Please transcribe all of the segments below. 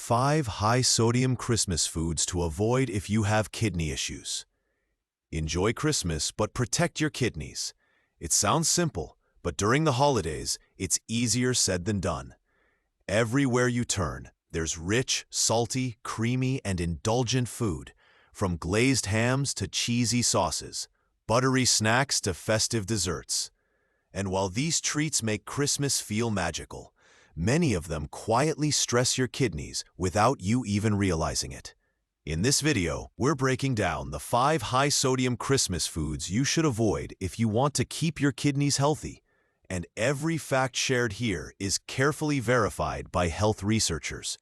5 high-sodium Christmas foods to avoid if you have kidney issues. Enjoy Christmas, but protect your kidneys. It sounds simple, but during the holidays, it's easier said than done. Everywhere you turn, there's rich, salty, creamy, and indulgent food, from glazed hams to cheesy sauces, buttery snacks to festive desserts. And while these treats make Christmas feel magical, many of them quietly stress your kidneys without you even realizing it. In this video, we're breaking down the 5 high-sodium Christmas foods you should avoid if you want to keep your kidneys healthy. And every fact shared here is carefully verified by health researchers.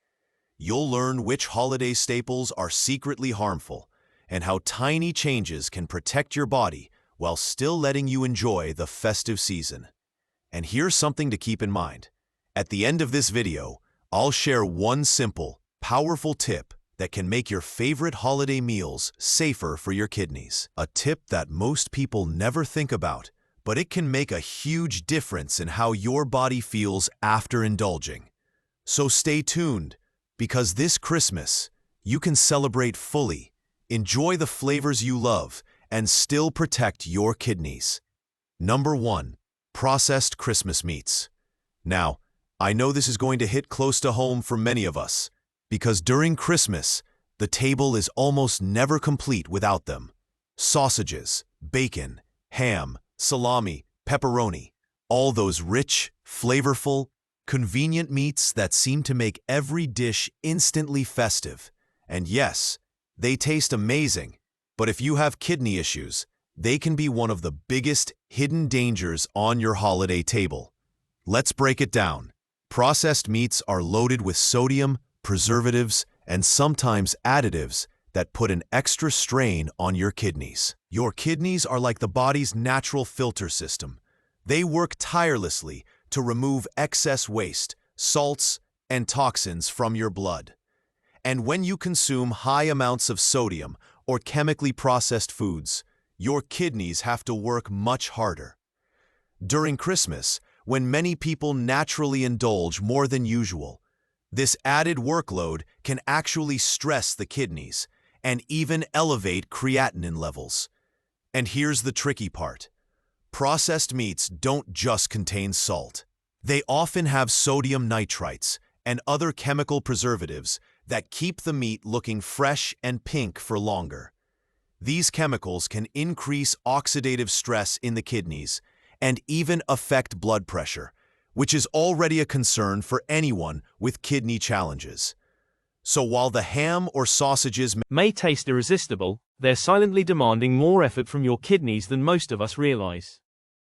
You'll learn which holiday staples are secretly harmful and how tiny changes can protect your body while still letting you enjoy the festive season. And here's something to keep in mind. At the end of this video, I'll share one simple, powerful tip that can make your favorite holiday meals safer for your kidneys. A tip that most people never think about, but it can make a huge difference in how your body feels after indulging. So stay tuned, because this Christmas, you can celebrate fully, enjoy the flavors you love, and still protect your kidneys. Number 1. Processed Christmas meats. Now, I know this is going to hit close to home for many of us, because during Christmas, the table is almost never complete without them. Sausages, bacon, ham, salami, pepperoni, all those rich, flavorful, convenient meats that seem to make every dish instantly festive. And yes, they taste amazing, but if you have kidney issues, they can be one of the biggest hidden dangers on your holiday table. Let's break it down. Processed meats are loaded with sodium, preservatives, and sometimes additives that put an extra strain on your kidneys. Your kidneys are like the body's natural filter system. They work tirelessly to remove excess waste, salts, and toxins from your blood. And when you consume high amounts of sodium or chemically processed foods, your kidneys have to work much harder. During Christmas, when many people naturally indulge more than usual, this added workload can actually stress the kidneys and even elevate creatinine levels. And here's the tricky part. Processed meats don't just contain salt. They often have sodium nitrites and other chemical preservatives that keep the meat looking fresh and pink for longer. These chemicals can increase oxidative stress in the kidneys and even affect blood pressure, which is already a concern for anyone with kidney challenges. So while the ham or sausages may taste irresistible, they're silently demanding more effort from your kidneys than most of us realize.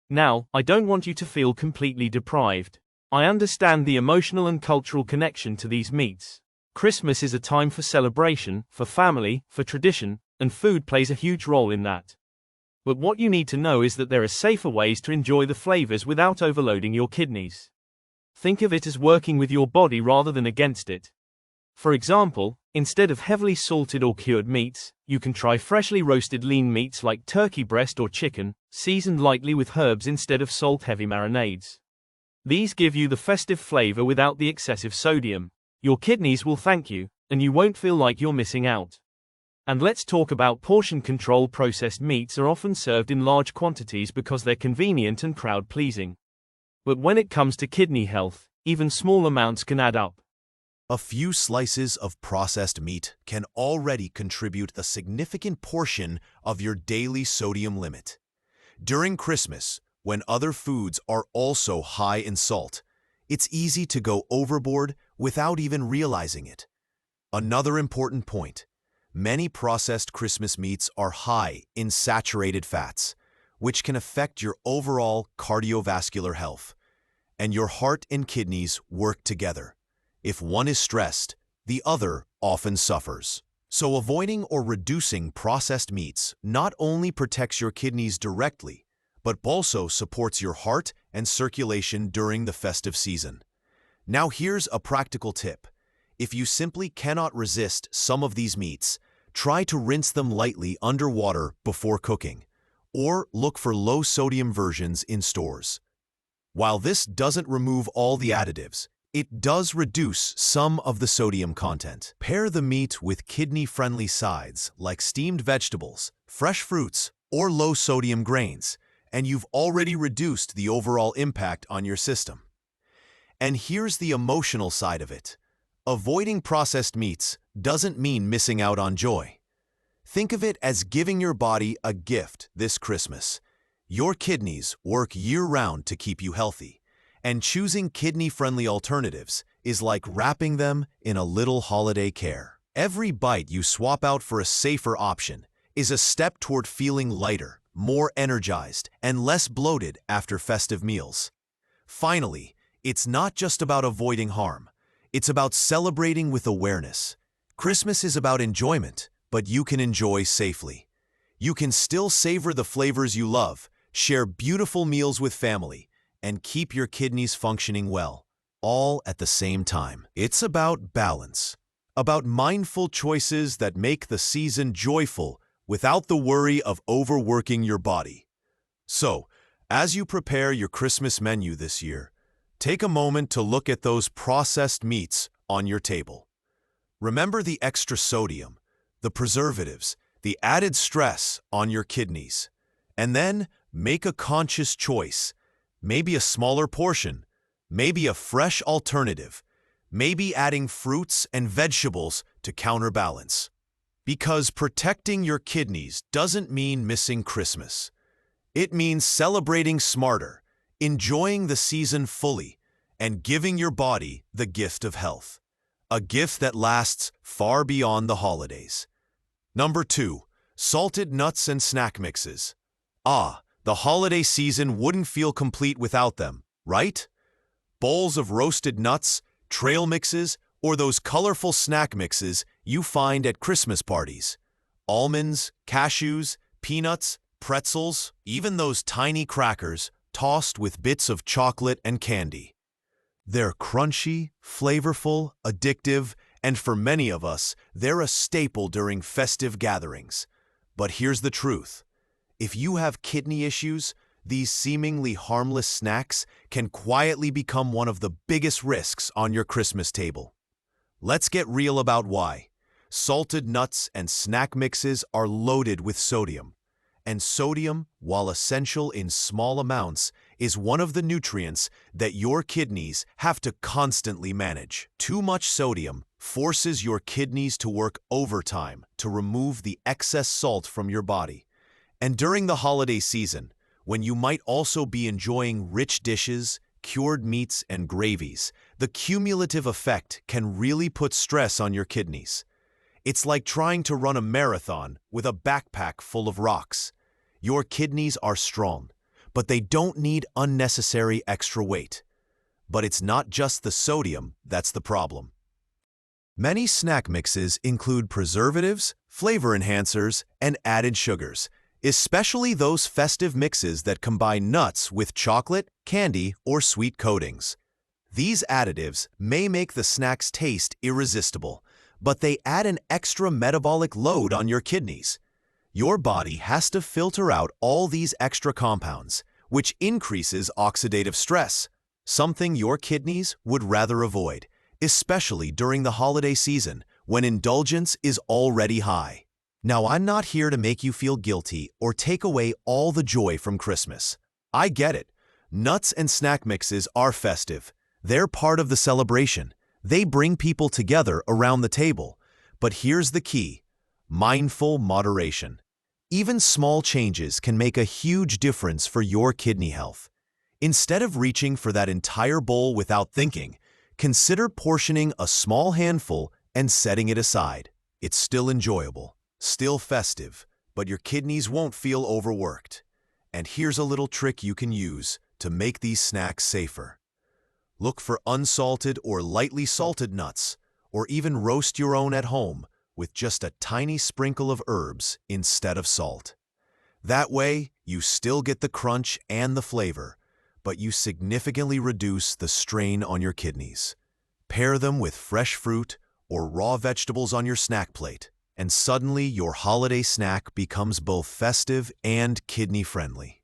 Now, I don't want you to feel completely deprived. I understand the emotional and cultural connection to these meats. Christmas is a time for celebration, for family, for tradition, and food plays a huge role in that. But what you need to know is that there are safer ways to enjoy the flavors without overloading your kidneys. Think of it as working with your body rather than against it. For example, instead of heavily salted or cured meats, you can try freshly roasted lean meats like turkey breast or chicken, seasoned lightly with herbs instead of salt-heavy marinades. These give you the festive flavor without the excessive sodium. Your kidneys will thank you, and you won't feel like you're missing out. And let's talk about portion control. Processed meats are often served in large quantities because they're convenient and crowd-pleasing. But when it comes to kidney health, even small amounts can add up. A few slices of processed meat can already contribute a significant portion of your daily sodium limit. During Christmas, when other foods are also high in salt, it's easy to go overboard without even realizing it. Another important point. Many processed Christmas meats are high in saturated fats, which can affect your overall cardiovascular health. And your heart and kidneys work together. If one is stressed, the other often suffers. So avoiding or reducing processed meats not only protects your kidneys directly, but also supports your heart and circulation during the festive season. Now here's a practical tip. If you simply cannot resist some of these meats, try to rinse them lightly under water before cooking, or look for low-sodium versions in stores. While this doesn't remove all the additives, it does reduce some of the sodium content. Pair the meat with kidney-friendly sides like steamed vegetables, fresh fruits, or low-sodium grains, and you've already reduced the overall impact on your system. And here's the emotional side of it. Avoiding processed meats doesn't mean missing out on joy. Think of it as giving your body a gift this Christmas. Your kidneys work year-round to keep you healthy, and choosing kidney-friendly alternatives is like wrapping them in a little holiday care. Every bite you swap out for a safer option is a step toward feeling lighter, more energized, and less bloated after festive meals. Finally, it's not just about avoiding harm. It's about celebrating with awareness. Christmas is about enjoyment, but you can enjoy safely. You can still savor the flavors you love, share beautiful meals with family, and keep your kidneys functioning well, all at the same time. It's about balance, about mindful choices that make the season joyful without the worry of overworking your body. So, as you prepare your Christmas menu this year, take a moment to look at those processed meats on your table. Remember the extra sodium, the preservatives, the added stress on your kidneys. And then make a conscious choice. Maybe a smaller portion, maybe a fresh alternative, maybe adding fruits and vegetables to counterbalance. Because protecting your kidneys doesn't mean missing Christmas. It means celebrating smarter, enjoying the season fully, and giving your body the gift of health. A gift that lasts far beyond the holidays. Number 2. Salted nuts and snack mixes. The holiday season wouldn't feel complete without them, right? Bowls of roasted nuts, trail mixes, or those colorful snack mixes you find at Christmas parties. Almonds, cashews, peanuts, pretzels, even those tiny crackers tossed with bits of chocolate and candy. They're crunchy, flavorful, addictive, and for many of us, they're a staple during festive gatherings. But here's the truth. If you have kidney issues, these seemingly harmless snacks can quietly become one of the biggest risks on your Christmas table. Let's get real about why. Salted nuts and snack mixes are loaded with sodium. And sodium, while essential in small amounts, is one of the nutrients that your kidneys have to constantly manage. Too much sodium forces your kidneys to work overtime to remove the excess salt from your body. And during the holiday season, when you might also be enjoying rich dishes, cured meats, and gravies, the cumulative effect can really put stress on your kidneys. It's like trying to run a marathon with a backpack full of rocks. Your kidneys are strong, but they don't need unnecessary extra weight. But it's not just the sodium that's the problem. Many snack mixes include preservatives, flavor enhancers, and added sugars, especially those festive mixes that combine nuts with chocolate, candy, or sweet coatings. These additives may make the snacks taste irresistible, but they add an extra metabolic load on your kidneys. Your body has to filter out all these extra compounds, which increases oxidative stress, something your kidneys would rather avoid, especially during the holiday season when indulgence is already high. Now, I'm not here to make you feel guilty or take away all the joy from Christmas. I get it. Nuts and snack mixes are festive. They're part of the celebration. They bring people together around the table. But here's the key: mindful moderation. Even small changes can make a huge difference for your kidney health. Instead of reaching for that entire bowl without thinking, consider portioning a small handful and setting it aside. It's still enjoyable, still festive, but your kidneys won't feel overworked. And here's a little trick you can use to make these snacks safer. Look for unsalted or lightly salted nuts, or even roast your own at home with just a tiny sprinkle of herbs instead of salt. That way, you still get the crunch and the flavor, but you significantly reduce the strain on your kidneys. Pair them with fresh fruit or raw vegetables on your snack plate, and suddenly your holiday snack becomes both festive and kidney-friendly.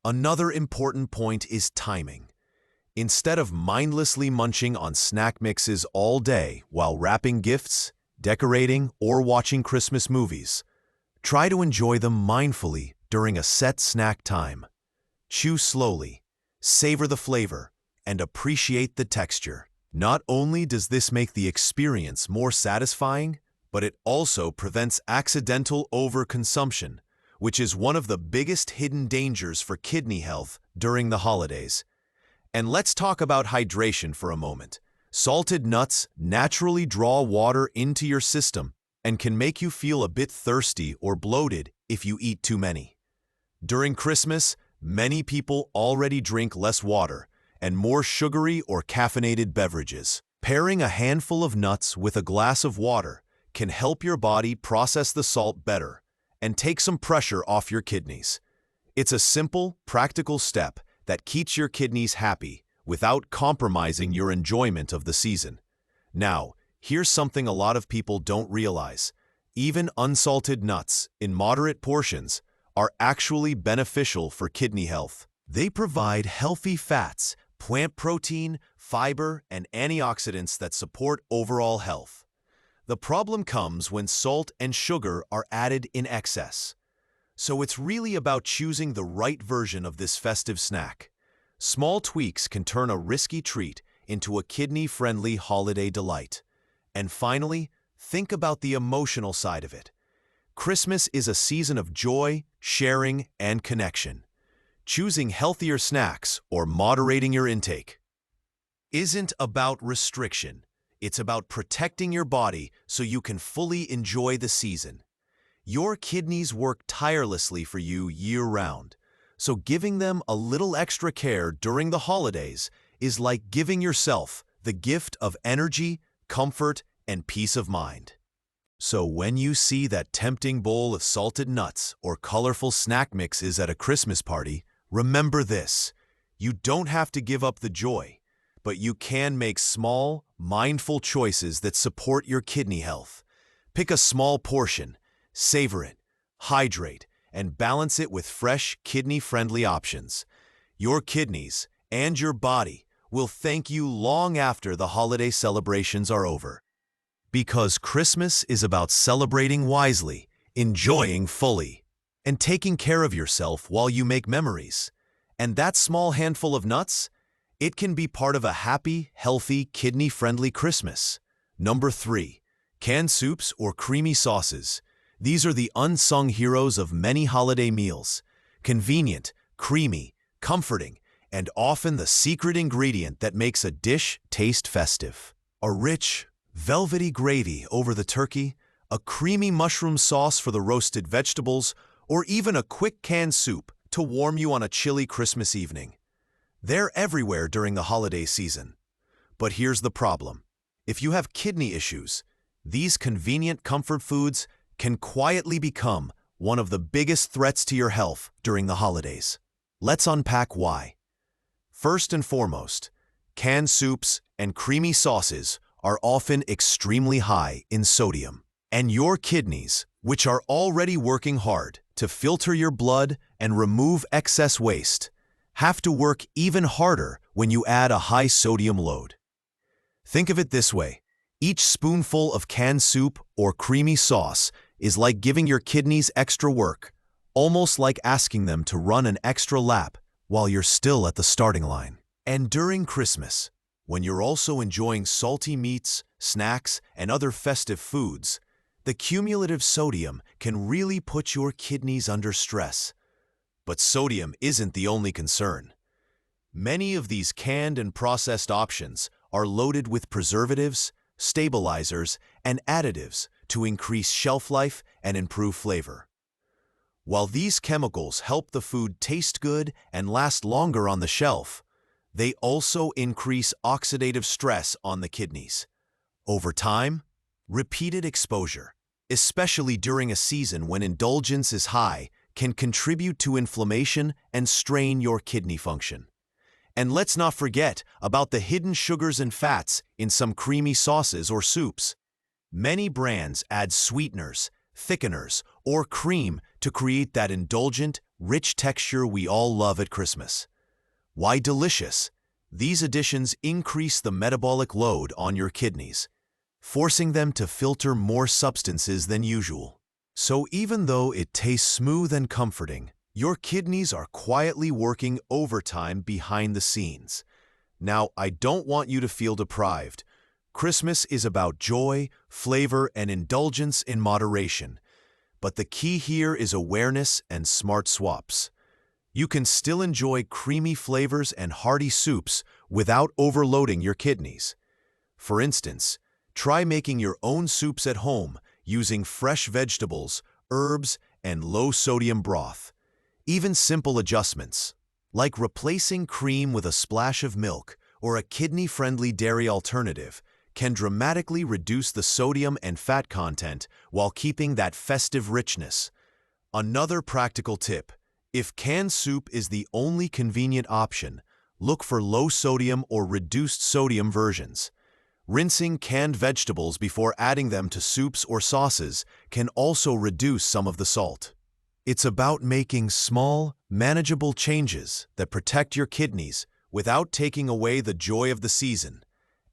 Another important point is timing. Instead of mindlessly munching on snack mixes all day while wrapping gifts, decorating, or watching Christmas movies, try to enjoy them mindfully during a set snack time. Chew slowly, savor the flavor, and appreciate the texture. Not only does this make the experience more satisfying, but it also prevents accidental overconsumption, which is one of the biggest hidden dangers for kidney health during the holidays. And let's talk about hydration for a moment. Salted nuts naturally draw water into your system and can make you feel a bit thirsty or bloated if you eat too many. During Christmas, many people already drink less water and more sugary or caffeinated beverages. Pairing a handful of nuts with a glass of water can help your body process the salt better and take some pressure off your kidneys. It's a simple, practical step that keeps your kidneys happy without compromising your enjoyment of the season. Now, here's something a lot of people don't realize. Even unsalted nuts, in moderate portions, are actually beneficial for kidney health. They provide healthy fats, plant protein, fiber, and antioxidants that support overall health. The problem comes when salt and sugar are added in excess. So it's really about choosing the right version of this festive snack. Small tweaks can turn a risky treat into a kidney-friendly holiday delight. And finally, think about the emotional side of it. Christmas is a season of joy, sharing, and connection. Choosing healthier snacks or moderating your intake isn't about restriction. It's about protecting your body so you can fully enjoy the season. Your kidneys work tirelessly for you year-round, so giving them a little extra care during the holidays is like giving yourself the gift of energy, comfort, and peace of mind. So when you see that tempting bowl of salted nuts or colorful snack mixes at a Christmas party, remember this: you don't have to give up the joy, but you can make small, mindful choices that support your kidney health. Pick a small portion, savor it, hydrate, and balance it with fresh, kidney-friendly options. Your kidneys and your body will thank you long after the holiday celebrations are over. Because Christmas is about celebrating wisely, enjoying fully, and taking care of yourself while you make memories. And that small handful of nuts, it can be part of a happy, healthy, kidney-friendly Christmas. Number 3. Canned soups or creamy sauces. These are the unsung heroes of many holiday meals. Convenient, creamy, comforting, and often the secret ingredient that makes a dish taste festive. A rich, velvety gravy over the turkey, a creamy mushroom sauce for the roasted vegetables, or even a quick canned soup to warm you on a chilly Christmas evening. They're everywhere during the holiday season. But here's the problem. If you have kidney issues, these convenient comfort foods can quietly become one of the biggest threats to your health during the holidays. Let's unpack why. First and foremost, canned soups and creamy sauces are often extremely high in sodium. And your kidneys, which are already working hard to filter your blood and remove excess waste, have to work even harder when you add a high sodium load. Think of it this way: each spoonful of canned soup or creamy sauce is like giving your kidneys extra work, almost like asking them to run an extra lap while you're still at the starting line. And during Christmas, when you're also enjoying salty meats, snacks, and other festive foods, the cumulative sodium can really put your kidneys under stress. But sodium isn't the only concern. Many of these canned and processed options are loaded with preservatives, stabilizers, and additives to increase shelf life and improve flavor. While these chemicals help the food taste good and last longer on the shelf, they also increase oxidative stress on the kidneys. Over time, repeated exposure, especially during a season when indulgence is high, can contribute to inflammation and strain your kidney function. And let's not forget about the hidden sugars and fats in some creamy sauces or soups. Many brands add sweeteners, thickeners, or cream to create that indulgent, rich texture we all love at Christmas. Why delicious? These additions increase the metabolic load on your kidneys, forcing them to filter more substances than usual. So even though it tastes smooth and comforting, your kidneys are quietly working overtime behind the scenes. Now, I don't want you to feel deprived. Christmas is about joy, flavor, and indulgence in moderation. But the key here is awareness and smart swaps. You can still enjoy creamy flavors and hearty soups without overloading your kidneys. For instance, try making your own soups at home using fresh vegetables, herbs, and low-sodium broth. Even simple adjustments, like replacing cream with a splash of milk or a kidney-friendly dairy alternative, can dramatically reduce the sodium and fat content while keeping that festive richness. Another practical tip: if canned soup is the only convenient option, look for low-sodium or reduced sodium versions. Rinsing canned vegetables before adding them to soups or sauces can also reduce some of the salt. It's about making small, manageable changes that protect your kidneys without taking away the joy of the season,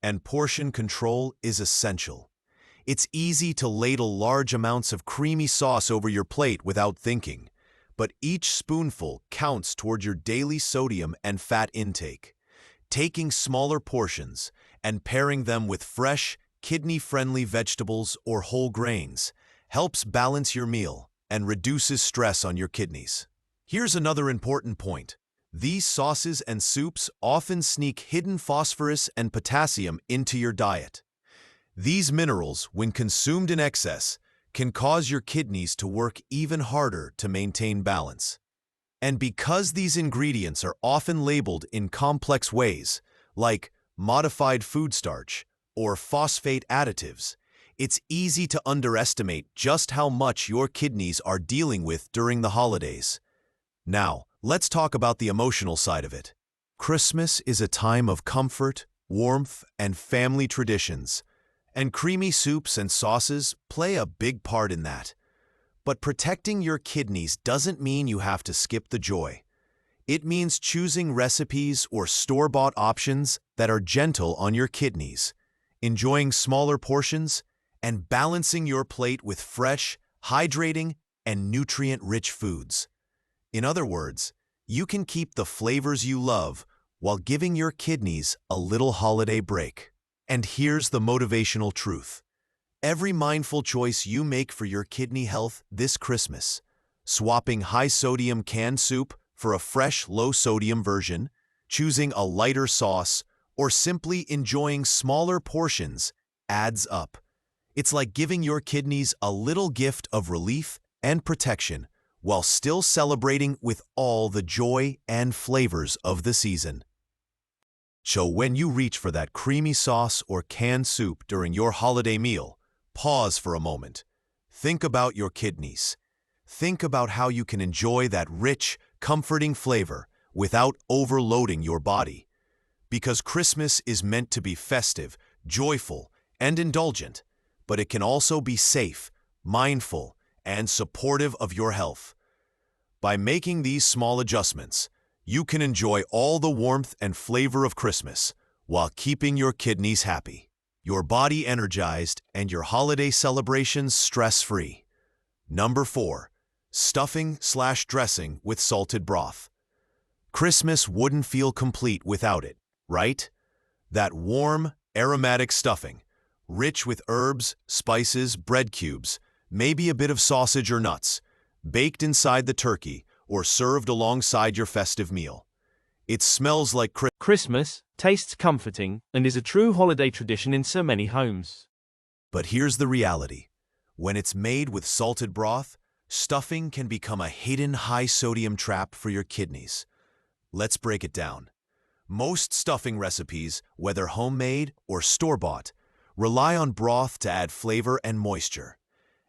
and portion control is essential. It's easy to ladle large amounts of creamy sauce over your plate without thinking, but each spoonful counts toward your daily sodium and fat intake. Taking smaller portions and pairing them with fresh, kidney-friendly vegetables or whole grains helps balance your meal and reduces stress on your kidneys. Here's another important point. These sauces and soups often sneak hidden phosphorus and potassium into your diet. These minerals, when consumed in excess, can cause your kidneys to work even harder to maintain balance. And because these ingredients are often labeled in complex ways, like modified food starch or phosphate additives, it's easy to underestimate just how much your kidneys are dealing with during the holidays. Now, let's talk about the emotional side of it. Christmas is a time of comfort, warmth, and family traditions, and creamy soups and sauces play a big part in that. But protecting your kidneys doesn't mean you have to skip the joy. It means choosing recipes or store-bought options that are gentle on your kidneys, enjoying smaller portions, and balancing your plate with fresh, hydrating, and nutrient-rich foods. In other words, you can keep the flavors you love while giving your kidneys a little holiday break. And here's the motivational truth. Every mindful choice you make for your kidney health this Christmas, swapping high-sodium canned soup for a fresh, low-sodium version, choosing a lighter sauce, or simply enjoying smaller portions, adds up. It's like giving your kidneys a little gift of relief and protection while still celebrating with all the joy and flavors of the season. So when you reach for that creamy sauce or canned soup during your holiday meal, pause for a moment. Think about your kidneys. Think about how you can enjoy that rich, comforting flavor without overloading your body. Because Christmas is meant to be festive, joyful, and indulgent, but it can also be safe, mindful, and supportive of your health. By making these small adjustments, you can enjoy all the warmth and flavor of Christmas while keeping your kidneys happy, your body energized, and your holiday celebrations stress-free. Number 4. Stuffing/dressing with salted broth. Christmas wouldn't feel complete without it, right? That warm, aromatic stuffing, rich with herbs, spices, bread cubes, maybe a bit of sausage or nuts, baked inside the turkey or served alongside your festive meal. It smells like Christmas, tastes comforting, and is a true holiday tradition in so many homes. But here's the reality. When it's made with salted broth, stuffing can become a hidden high-sodium trap for your kidneys. Let's break it down. Most stuffing recipes, whether homemade or store-bought, rely on broth to add flavor and moisture.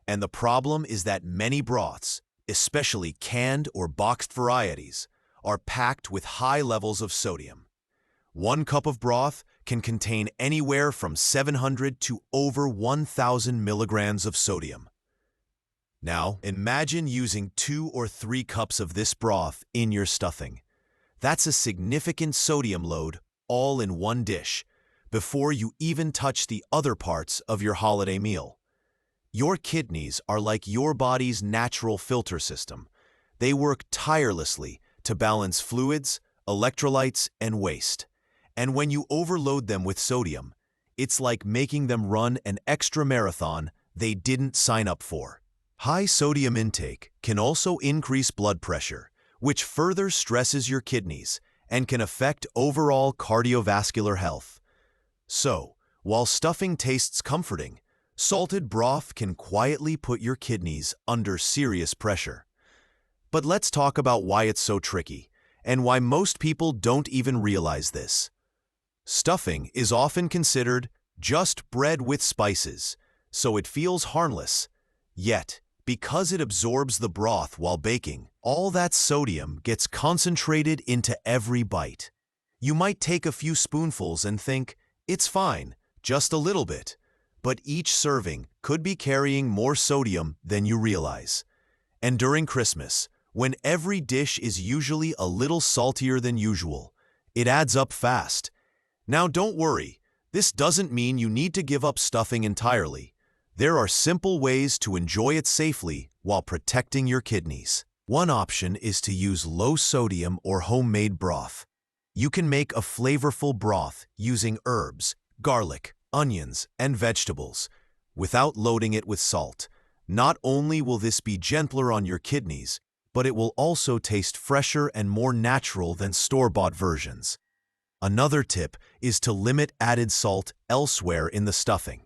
And the problem is that many broths, especially canned or boxed varieties, are packed with high levels of sodium. 1 cup of broth can contain anywhere from 700 to over 1,000 milligrams of sodium. Now, imagine using 2 or 3 cups of this broth in your stuffing. That's a significant sodium load all in one dish, before you even touch the other parts of your holiday meal. Your kidneys are like your body's natural filter system. They work tirelessly to balance fluids, electrolytes, and waste. And when you overload them with sodium, it's like making them run an extra marathon they didn't sign up for. High sodium intake can also increase blood pressure, which further stresses your kidneys and can affect overall cardiovascular health. So, while stuffing tastes comforting, salted broth can quietly put your kidneys under serious pressure. But let's talk about why it's so tricky, and why most people don't even realize this. Stuffing is often considered just bread with spices, so it feels harmless. Yet, because it absorbs the broth while baking, all that sodium gets concentrated into every bite. You might take a few spoonfuls and think, it's fine, just a little bit. But each serving could be carrying more sodium than you realize. And during Christmas, when every dish is usually a little saltier than usual, it adds up fast. Now don't worry, this doesn't mean you need to give up stuffing entirely. There are simple ways to enjoy it safely while protecting your kidneys. One option is to use low-sodium or homemade broth. You can make a flavorful broth using herbs, garlic, onions, and vegetables, without loading it with salt. Not only will this be gentler on your kidneys, but it will also taste fresher and more natural than store-bought versions. Another tip is to limit added salt elsewhere in the stuffing.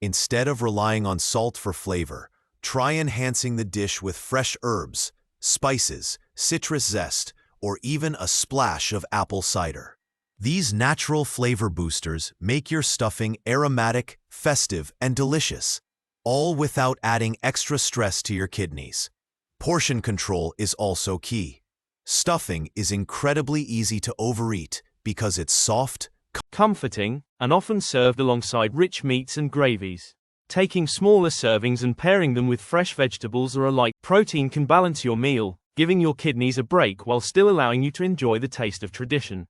Instead of relying on salt for flavor, try enhancing the dish with fresh herbs, spices, citrus zest, or even a splash of apple cider. These natural flavor boosters make your stuffing aromatic, festive, and delicious, all without adding extra stress to your kidneys. Portion control is also key. Stuffing is incredibly easy to overeat because it's soft, comforting, and often served alongside rich meats and gravies. Taking smaller servings and pairing them with fresh vegetables or a light protein can balance your meal, giving your kidneys a break while still allowing you to enjoy the taste of tradition.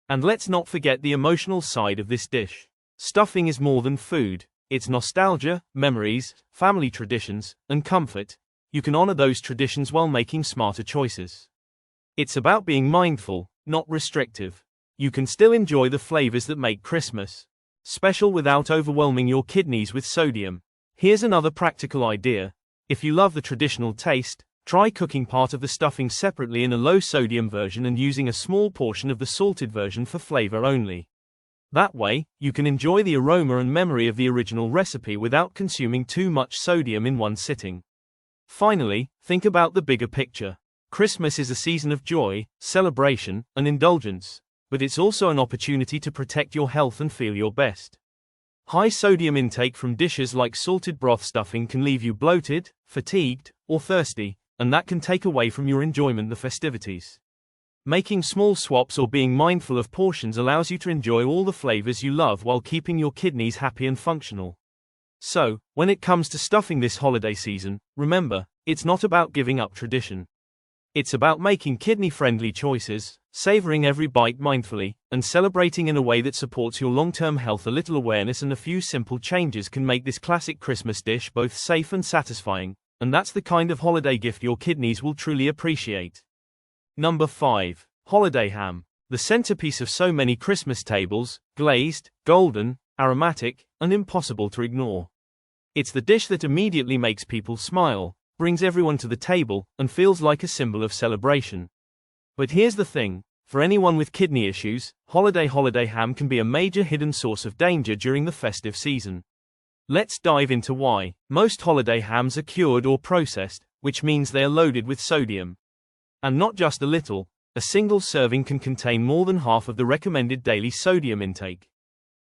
And let's not forget the emotional side of this dish. Stuffing is more than food. It's nostalgia, memories, family traditions, and comfort. You can honor those traditions while making smarter choices. It's about being mindful, not restrictive. You can still enjoy the flavors that make Christmas special without overwhelming your kidneys with sodium. Here's another practical idea. If you love the traditional taste, try cooking part of the stuffing separately in a low-sodium version and using a small portion of the salted version for flavor only. That way, you can enjoy the aroma and memory of the original recipe without consuming too much sodium in one sitting. Finally, think about the bigger picture. Christmas is a season of joy, celebration, and indulgence, but it's also an opportunity to protect your health and feel your best. High sodium intake from dishes like salted broth stuffing can leave you bloated, fatigued, or thirsty, and that can take away from your enjoyment the festivities. Making small swaps or being mindful of portions allows you to enjoy all the flavors you love while keeping your kidneys happy and functional. So, when it comes to stuffing this holiday season, remember, it's not about giving up tradition. It's about making kidney-friendly choices, savoring every bite mindfully, and celebrating in a way that supports your long-term health. A little awareness and a few simple changes can make this classic Christmas dish both safe and satisfying, and that's the kind of holiday gift your kidneys will truly appreciate. Number 5. Holiday ham. The centerpiece of so many Christmas tables, glazed, golden, aromatic, and impossible to ignore. It's the dish that immediately makes people smile, brings everyone to the table, and feels like a symbol of celebration. But here's the thing, for anyone with kidney issues, holiday ham can be a major hidden source of danger during the festive season. Let's dive into why. Most holiday hams are cured or processed, which means they are loaded with sodium. And not just a little, a single serving can contain more than half of the recommended daily sodium intake.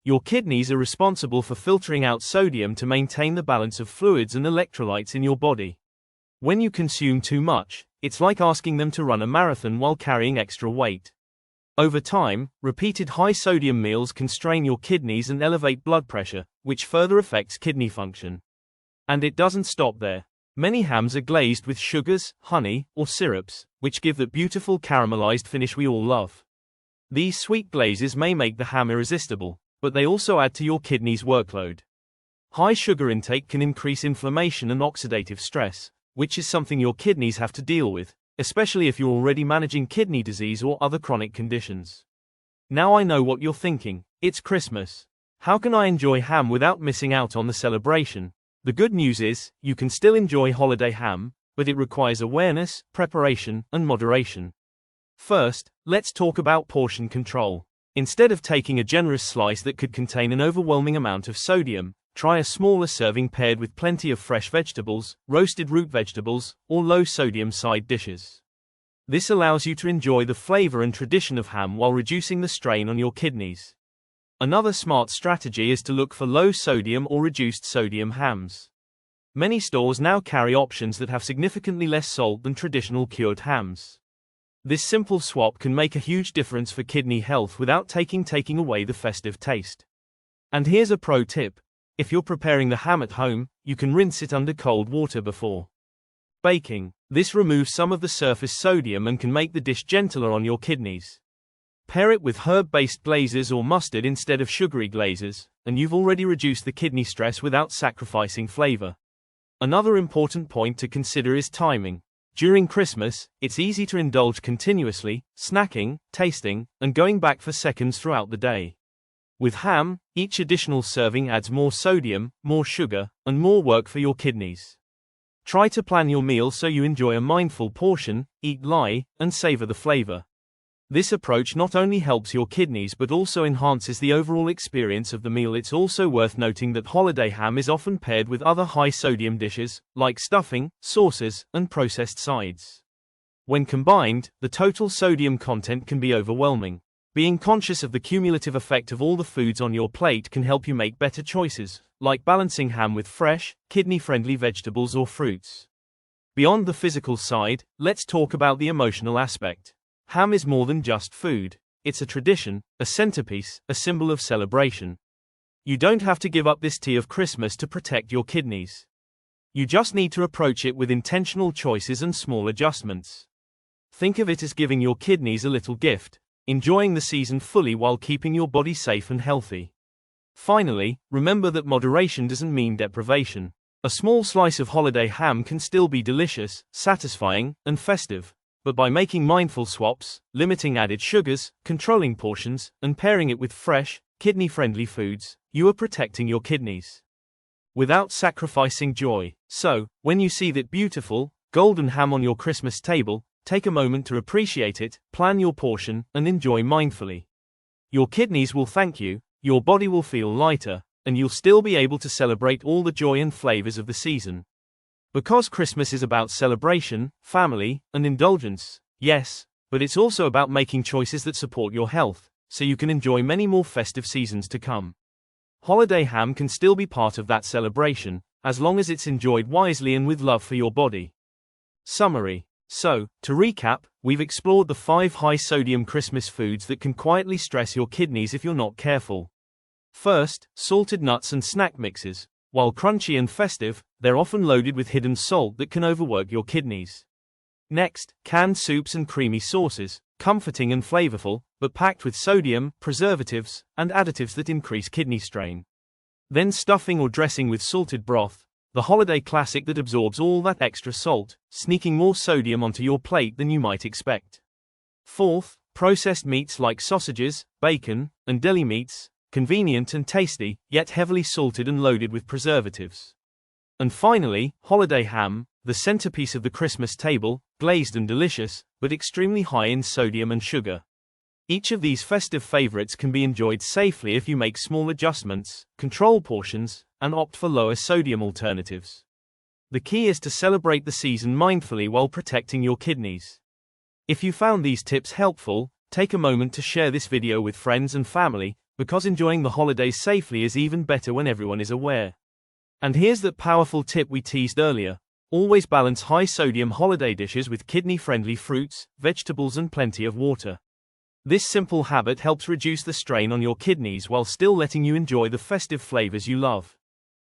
Your kidneys are responsible for filtering out sodium to maintain the balance of fluids and electrolytes in your body. When you consume too much, it's like asking them to run a marathon while carrying extra weight. Over time, repeated high-sodium meals can strain your kidneys and elevate blood pressure, which further affects kidney function. And it doesn't stop there. Many hams are glazed with sugars, honey, or syrups, which give that beautiful caramelized finish we all love. These sweet glazes may make the ham irresistible, but they also add to your kidney's workload. High sugar intake can increase inflammation and oxidative stress, which is something your kidneys have to deal with, especially if you're already managing kidney disease or other chronic conditions. Now I know what you're thinking. It's Christmas. How can I enjoy ham without missing out on the celebration? The good news is, you can still enjoy holiday ham, but it requires awareness, preparation, and moderation. First, let's talk about portion control. Instead of taking a generous slice that could contain an overwhelming amount of sodium, try a smaller serving paired with plenty of fresh vegetables, roasted root vegetables, or low-sodium side dishes. This allows you to enjoy the flavor and tradition of ham while reducing the strain on your kidneys. Another smart strategy is to look for low-sodium or reduced-sodium hams. Many stores now carry options that have significantly less salt than traditional cured hams. This simple swap can make a huge difference for kidney health without taking away the festive taste. And here's a pro tip. If you're preparing the ham at home, you can rinse it under cold water before baking. This removes some of the surface sodium and can make the dish gentler on your kidneys. Pair it with herb-based glazes or mustard instead of sugary glazes, and you've already reduced the kidney stress without sacrificing flavor. Another important point to consider is timing. During Christmas, it's easy to indulge continuously, snacking, tasting, and going back for seconds throughout the day. With ham, each additional serving adds more sodium, more sugar, and more work for your kidneys. Try to plan your meal so you enjoy a mindful portion, eat light, and savor the flavor. This approach not only helps your kidneys but also enhances the overall experience of the meal. It's also worth noting that holiday ham is often paired with other high-sodium dishes, like stuffing, sauces, and processed sides. When combined, the total sodium content can be overwhelming. Being conscious of the cumulative effect of all the foods on your plate can help you make better choices, like balancing ham with fresh, kidney-friendly vegetables or fruits. Beyond the physical side, let's talk about the emotional aspect. Ham is more than just food. It's a tradition, a centerpiece, a symbol of celebration. You don't have to give up this tea of Christmas to protect your kidneys. You just need to approach it with intentional choices and small adjustments. Think of it as giving your kidneys a little gift, enjoying the season fully while keeping your body safe and healthy. Finally, remember that moderation doesn't mean deprivation. A small slice of holiday ham can still be delicious, satisfying, and festive, but by making mindful swaps, limiting added sugars, controlling portions, and pairing it with fresh, kidney-friendly foods, you are protecting your kidneys without sacrificing joy. So, when you see that beautiful, golden ham on your Christmas table, take a moment to appreciate it, plan your portion, and enjoy mindfully. Your kidneys will thank you, your body will feel lighter, and you'll still be able to celebrate all the joy and flavors of the season. Because Christmas is about celebration, family, and indulgence, yes, but it's also about making choices that support your health, so you can enjoy many more festive seasons to come. Holiday ham can still be part of that celebration, as long as it's enjoyed wisely and with love for your body. Summary. So, to recap, we've explored the 5 high-sodium Christmas foods that can quietly stress your kidneys if you're not careful. First, salted nuts and snack mixes. While crunchy and festive, they're often loaded with hidden salt that can overwork your kidneys. Next, canned soups and creamy sauces, comforting and flavorful, but packed with sodium, preservatives, and additives that increase kidney strain. Then stuffing or dressing with salted broth, the holiday classic that absorbs all that extra salt, sneaking more sodium onto your plate than you might expect. Fourth, processed meats like sausages, bacon, and deli meats, convenient and tasty, yet heavily salted and loaded with preservatives. And finally, holiday ham, the centerpiece of the Christmas table, glazed and delicious, but extremely high in sodium and sugar. Each of these festive favorites can be enjoyed safely if you make small adjustments, control portions, and opt for lower sodium alternatives. The key is to celebrate the season mindfully while protecting your kidneys. If you found these tips helpful, take a moment to share this video with friends and family, because enjoying the holidays safely is even better when everyone is aware. And here's that powerful tip we teased earlier. Always balance high-sodium holiday dishes with kidney-friendly fruits, vegetables, and plenty of water. This simple habit helps reduce the strain on your kidneys while still letting you enjoy the festive flavors you love.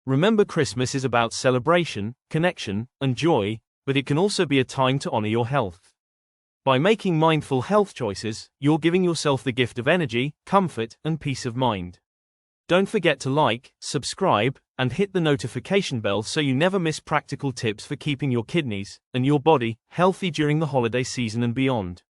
Remember, Christmas is about celebration, connection, and joy, but it can also be a time to honor your health. By making mindful health choices, you're giving yourself the gift of energy, comfort, and peace of mind. Don't forget to like, subscribe, and hit the notification bell so you never miss practical tips for keeping your kidneys and your body healthy during the holiday season and beyond.